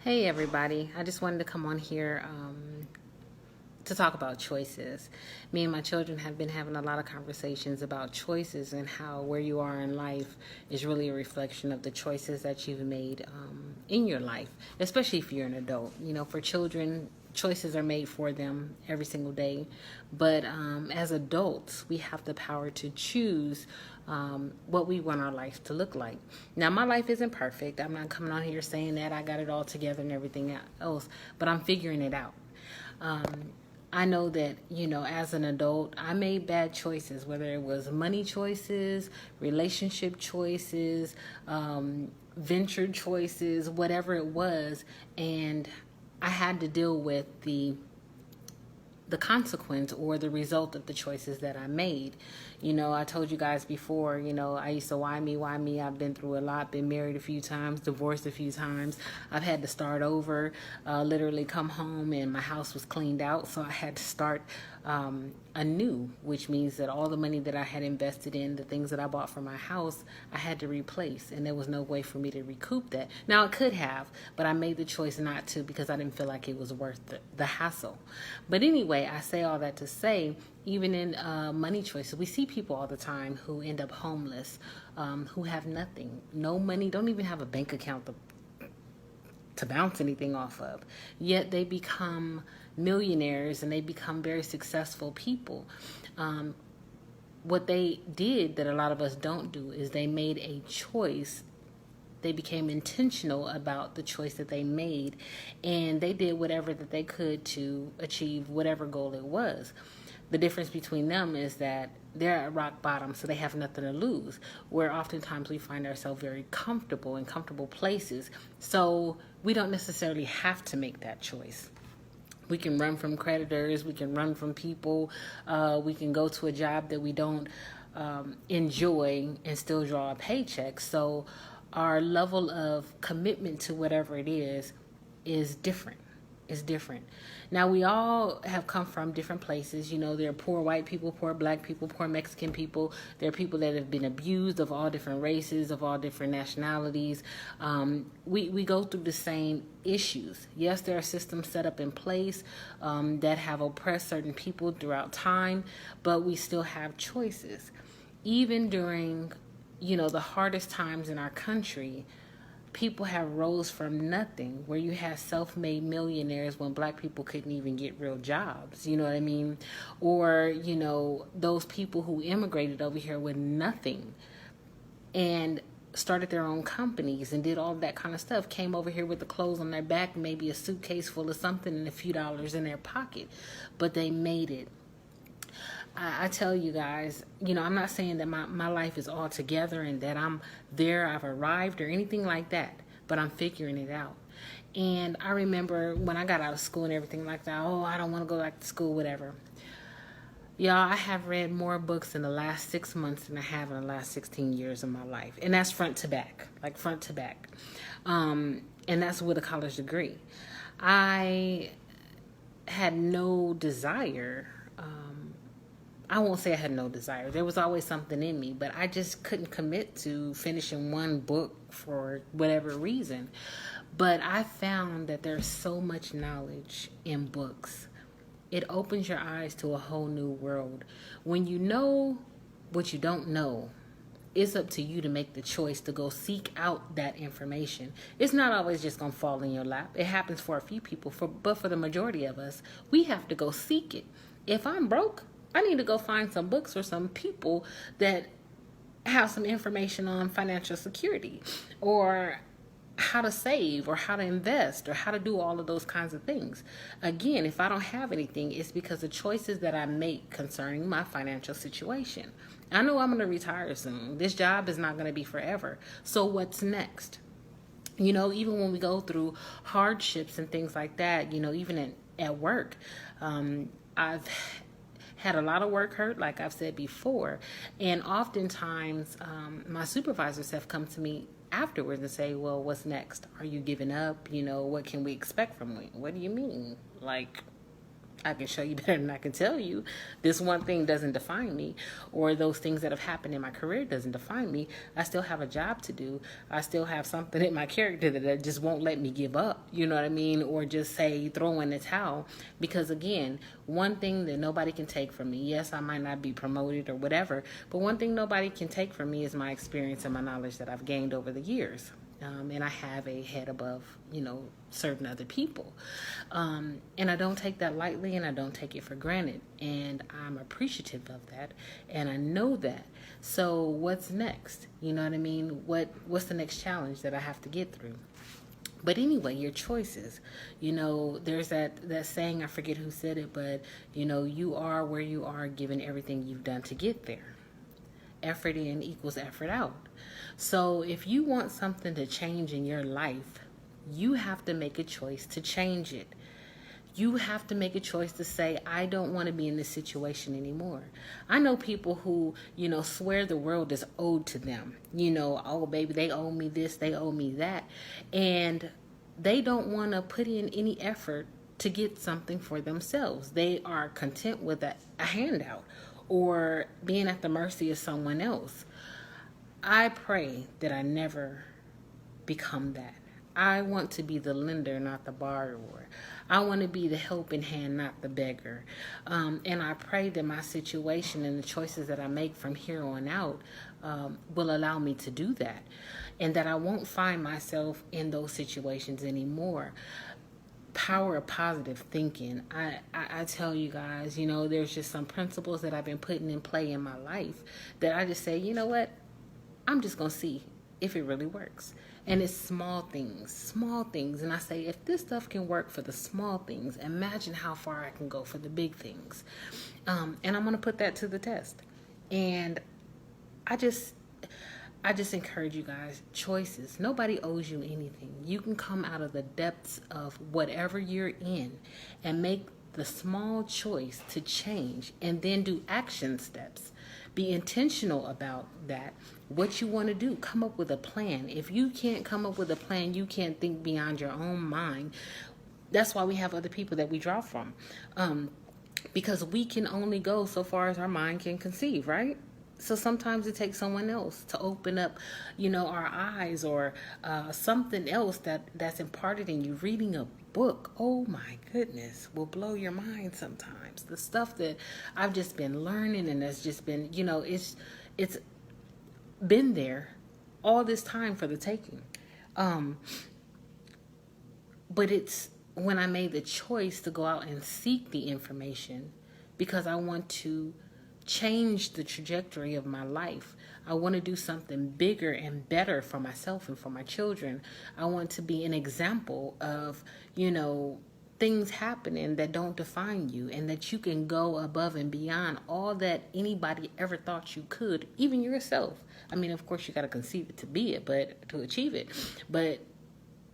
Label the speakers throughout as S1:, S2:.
S1: Hey everybody, I just wanted to come on here to talk about choices. Me and my children have been having a lot of conversations about choices and how where you are in life is really a reflection of the choices that you've made in your life, especially if you're an adult. You know, for children, choices are made for them every single day. But as adults, we have the power to choose what we want our life to look like. Now, my life isn't perfect. I'm not coming on here saying that I got it all together and everything else, but I'm figuring it out. Um, I know that, as an adult, I made bad choices, whether it was money choices, relationship choices, venture choices, whatever it was. And I had to deal with the consequence or the result of the choices that I made. I told you guys before, I used to why me, why me. I've been through a lot, been married a few times, divorced a few times. I've had to start over, literally come home and my house was cleaned out. So I had to start anew, which means that all the money that I had invested in, the things that I bought for my house, I had to replace. And there was no way for me to recoup that. Now, I could have, but I made the choice not to because I didn't feel like it was worth the hassle. But anyway, I say all that to say, even in money choices, we see people all the time who end up homeless, who have nothing, no money, don't even have a bank account to bounce anything off of. Yet they become millionaires and they become very successful people. What they did that a lot of us don't do is they made a choice. They became intentional about the choice that they made, and they did whatever that they could to achieve whatever goal it was. The difference between them is that they're at rock bottom, so they have nothing to lose. Where oftentimes we find ourselves very comfortable in comfortable places, so we don't necessarily have to make that choice. We can run from creditors, we can run from people, we can go to a job that we don't enjoy and still draw a paycheck. So our level of commitment to whatever it is different. Is different. Now, we all have come from different places. There are poor white people, poor black people, poor Mexican people. There are people that have been abused of all different races, of all different nationalities. We go through the same issues. Yes, there are systems set up in place that have oppressed certain people throughout time, but we still have choices. Even during, the hardest times in our country, people have rose from nothing, where you had self-made millionaires when black people couldn't even get real jobs, you know what I mean? Or, those people who immigrated over here with nothing and started their own companies and did all that kind of stuff, came over here with the clothes on their back, maybe a suitcase full of something and a few dollars in their pocket, but they made it. I tell you guys, I'm not saying that my life is all together and that I've arrived or anything like that, but I'm figuring it out. And I remember when I got out of school and everything like that, oh, I don't want to go back to school, whatever. Y'all, I have read more books in the last 6 months than I have in the last 16 years of my life. And that's front to back, like front to back. And that's with a college degree. I had no desire. I won't say I had no desire. There was always something in me, but I just couldn't commit to finishing one book for whatever reason. But I found that there's so much knowledge in books. It opens your eyes to a whole new world. When you know what you don't know, it's up to you to make the choice to go seek out that information. It's not always just going to fall in your lap. It happens for a few people, but for the majority of us, we have to go seek it. If I'm broke, I need to go find some books or some people that have some information on financial security or how to save or how to invest or how to do all of those kinds of things. Again, if I don't have anything, it's because of choices that I make concerning my financial situation. I know I'm going to retire soon. This job is not going to be forever. So what's next? Even when we go through hardships and things like that, even at work, I've had a lot of work hurt, like I've said before. And oftentimes, my supervisors have come to me afterwards and say, well, what's next? Are you giving up? What can we expect from you? What do you mean? Like, I can show you better than I can tell you. This one thing doesn't define me, or those things that have happened in my career doesn't define me. I still have a job to do. I still have something in my character that just won't let me give up, you know what I mean? Or just say, throw in the towel. Because again, one thing that nobody can take from me, yes, I might not be promoted or whatever, but one thing nobody can take from me is my experience and my knowledge that I've gained over the years. And I have a head above, certain other people. And I don't take that lightly, and I don't take it for granted. And I'm appreciative of that, and I know that. So what's next? You know what I mean? What's the next challenge that I have to get through? But anyway, your choices. There's that saying, I forget who said it, but, you are where you are given everything you've done to get there. Effort in equals effort out. So if you want something to change in your life, you have to make a choice to change it. You have to make a choice to say, I don't want to be in this situation anymore. I know people who, swear the world is owed to them. Oh, baby, they owe me this, they owe me that. And they don't want to put in any effort to get something for themselves. They are content with a handout or being at the mercy of someone else. I pray that I never become that. I want to be the lender, not the borrower. I want to be the helping hand, not the beggar. And I pray that my situation and the choices that I make from here on out will allow me to do that. And that I won't find myself in those situations anymore. Power of positive thinking. I tell you guys, there's just some principles that I've been putting in play in my life that I just say, you know what? I'm just going to see if it really works. And it's small things. And I say, if this stuff can work for the small things, imagine how far I can go for the big things. And I'm going to put that to the test. And I just encourage you guys, choices. Nobody owes you anything. You can come out of the depths of whatever you're in and make the small choice to change and then do action steps. Be intentional about that. What you want to do, come up with a plan. If you can't come up with a plan, you can't think beyond your own mind. That's why we have other people that we draw from. Because we can only go so far as our mind can conceive, right? So sometimes it takes someone else to open up, our eyes, or something else that's imparted in you. Reading a book, oh my goodness, will blow your mind sometimes. The stuff that I've just been learning, and that's just been, it's been there all this time for the taking. But it's when I made the choice to go out and seek the information because I want to change the trajectory of my life. I want to do something bigger and better for myself and for my children. I want to be an example of, things happening that don't define you, and that you can go above and beyond all that anybody ever thought you could, even yourself. I mean, of course, you got to conceive it to be it, but to achieve it. But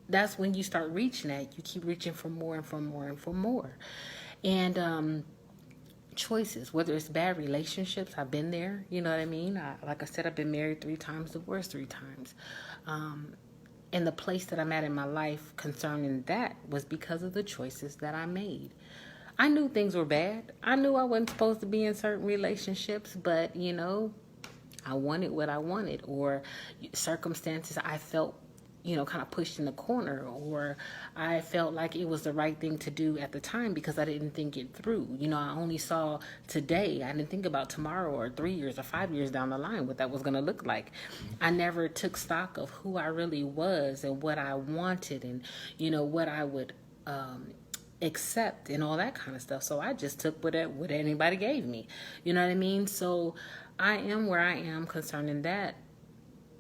S1: that's when you start reaching that. You keep reaching for more and for more and for more. And choices, whether it's bad relationships, I've been there, you know what I mean? Like I said, I've been married 3 times, divorced 3 times. And the place that I'm at in my life concerning that was because of the choices that I made. I knew things were bad. I knew I wasn't supposed to be in certain relationships, but, I wanted what I wanted, or circumstances I felt, kind of pushed in the corner, or I felt like it was the right thing to do at the time because I didn't think it through. I only saw today. I didn't think about tomorrow or 3 years or 5 years down the line what that was going to look like. I never took stock of who I really was and what I wanted and, what I would accept and all that kind of stuff. So I just took what anybody gave me. You know what I mean? So I am where I am concerning that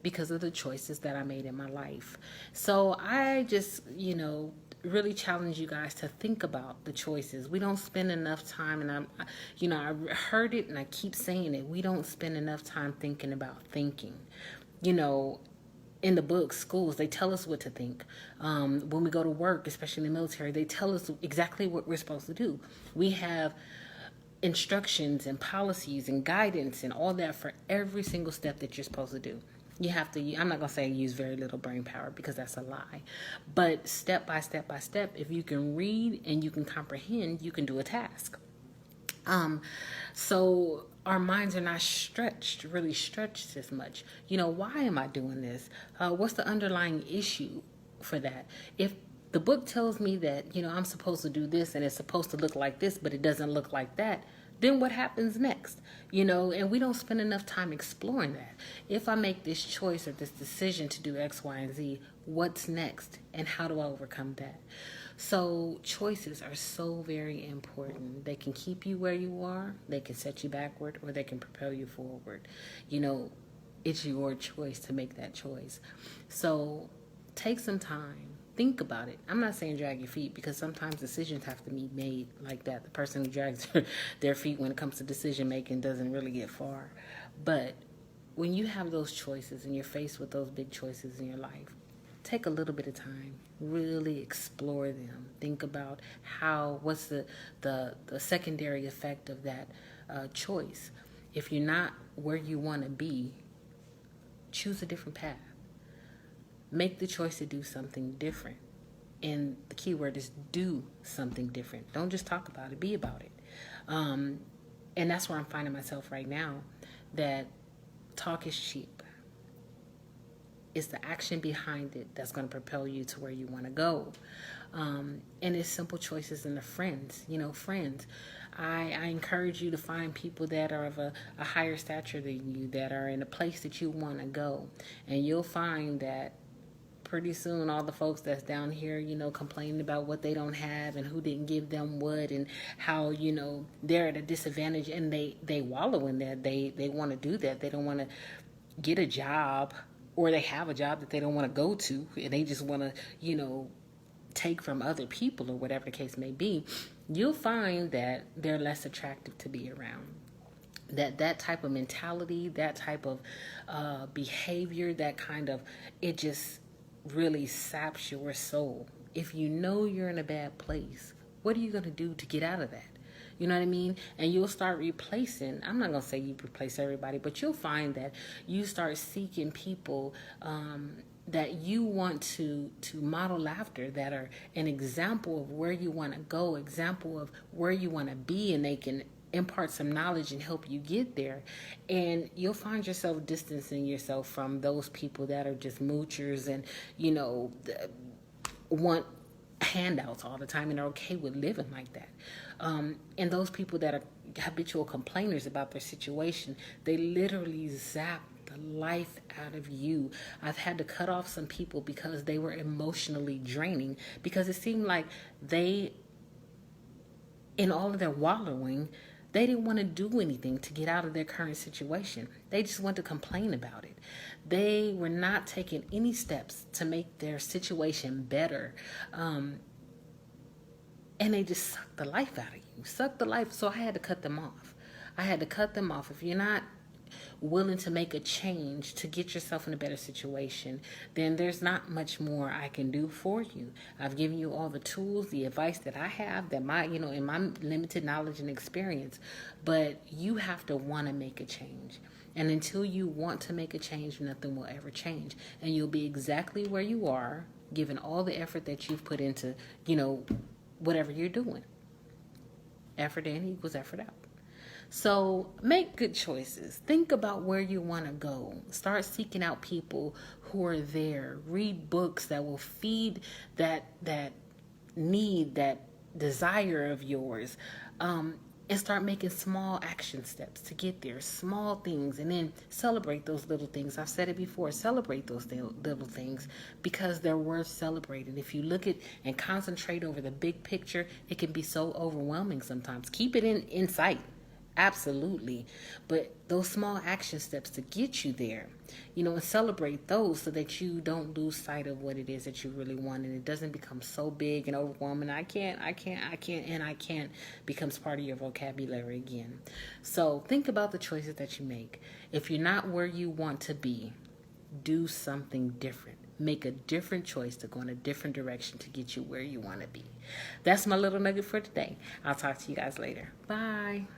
S1: because of the choices that I made in my life. So I just, really challenge you guys to think about the choices. We don't spend enough time, and I heard it and I keep saying it. We don't spend enough time thinking about thinking. In the books, schools, they tell us what to think. When we go to work, especially in the military, they tell us exactly what we're supposed to do. We have instructions and policies and guidance and all that for every single step that you're supposed to do. You have to, I'm not going to say use very little brain power because that's a lie. But step by step by step, if you can read and you can comprehend, you can do a task. So our minds are not really stretched as much. Why am I doing this? What's the underlying issue for that? If the book tells me that, I'm supposed to do this and it's supposed to look like this, but it doesn't look like that, then what happens next? And we don't spend enough time exploring that. If I make this choice or this decision to do X, Y, and Z, what's next? And how do I overcome that? So choices are so very important. They can keep you where you are, they can set you backward, or they can propel you forward. It's your choice to make that choice. So take some time. Think about it. I'm not saying drag your feet, because sometimes decisions have to be made like that. The person who drags their feet when it comes to decision making doesn't really get far. But when you have those choices and you're faced with those big choices in your life, take a little bit of time, really explore them. Think about what's the secondary effect of that choice. If you're not where you want to be, choose a different path. Make the choice to do something different. And the key word is do something different. Don't just talk about it, be about it. And that's where I'm finding myself right now, that talk is cheap. It's the action behind it that's going to propel you to where you want to go. And it's simple choices in the friends. Friends. I encourage you to find people that are of a higher stature than you, that are in a place that you want to go. And you'll find that pretty soon all the folks that's down here, complaining about what they don't have and who didn't give them what and how, they're at a disadvantage, and they wallow in that. They want to do that. They don't want to get a job, or they have a job that they don't want to go to, and they just want to, take from other people, or whatever the case may be. You'll find that they're less attractive to be around. That type of mentality, that type of behavior, that kind of, it just really saps your soul. If you know you're in a bad place, what are you going to do to get out of that? You know what I mean? And you'll start replacing. I'm not going to say you replace everybody, but you'll find that you start seeking people that you want to model after, that are an example of where you want to go, example of where you want to be, and they can impart some knowledge and help you get there. And you'll find yourself distancing yourself from those people that are just moochers and, want handouts all the time and are okay with living like that. And those people that are habitual complainers about their situation, they literally zap the life out of you. I've had to cut off some people because they were emotionally draining, because it seemed like they, in all of their wallowing, they didn't want to do anything to get out of their current situation. They just wanted to complain about it. They were not taking any steps to make their situation better. And they just sucked the life out of you. Sucked the life. So I had to cut them off. If you're not willing to make a change to get yourself in a better situation, then there's not much more I can do for you. I've given you all the tools, the advice that I have, that in my limited knowledge and experience, but you have to want to make a change. And until you want to make a change, nothing will ever change. And you'll be exactly where you are, given all the effort that you've put into, whatever you're doing. Effort in equals effort out. So make good choices. Think about where you want to go. Start seeking out people who are there. Read books that will feed that need, that desire of yours. And start making small action steps to get there. Small things. And then celebrate those little things. I've said it before. Celebrate those little things, because they're worth celebrating. If you look at and concentrate over the big picture, it can be so overwhelming sometimes. Keep it in sight. Absolutely. But those small action steps to get you there, and celebrate those, so that you don't lose sight of what it is that you really want, and it doesn't become so big and overwhelming. I can't becomes part of your vocabulary again. So think about the choices that you make. If you're not where you want to be, do something different. Make a different choice to go in a different direction to get you where you want to be. That's my little nugget for today. I'll talk to you guys later. Bye.